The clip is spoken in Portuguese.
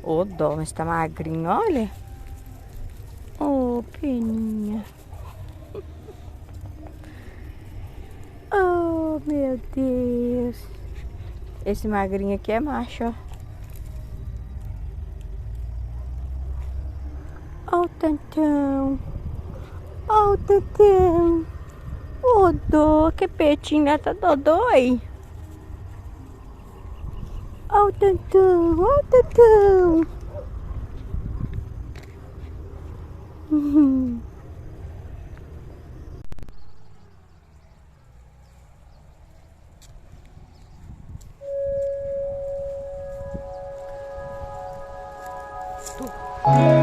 Ô, dó, mas tá magrinho, olha. Ô, peninha. Oh, meu Deus. Esse magrinho aqui é macho, ó. Ó o tantão. Ó o tantão. Ô, dó, que petinho, tá dodói. Ó o tantão, ó o tantão. Tu.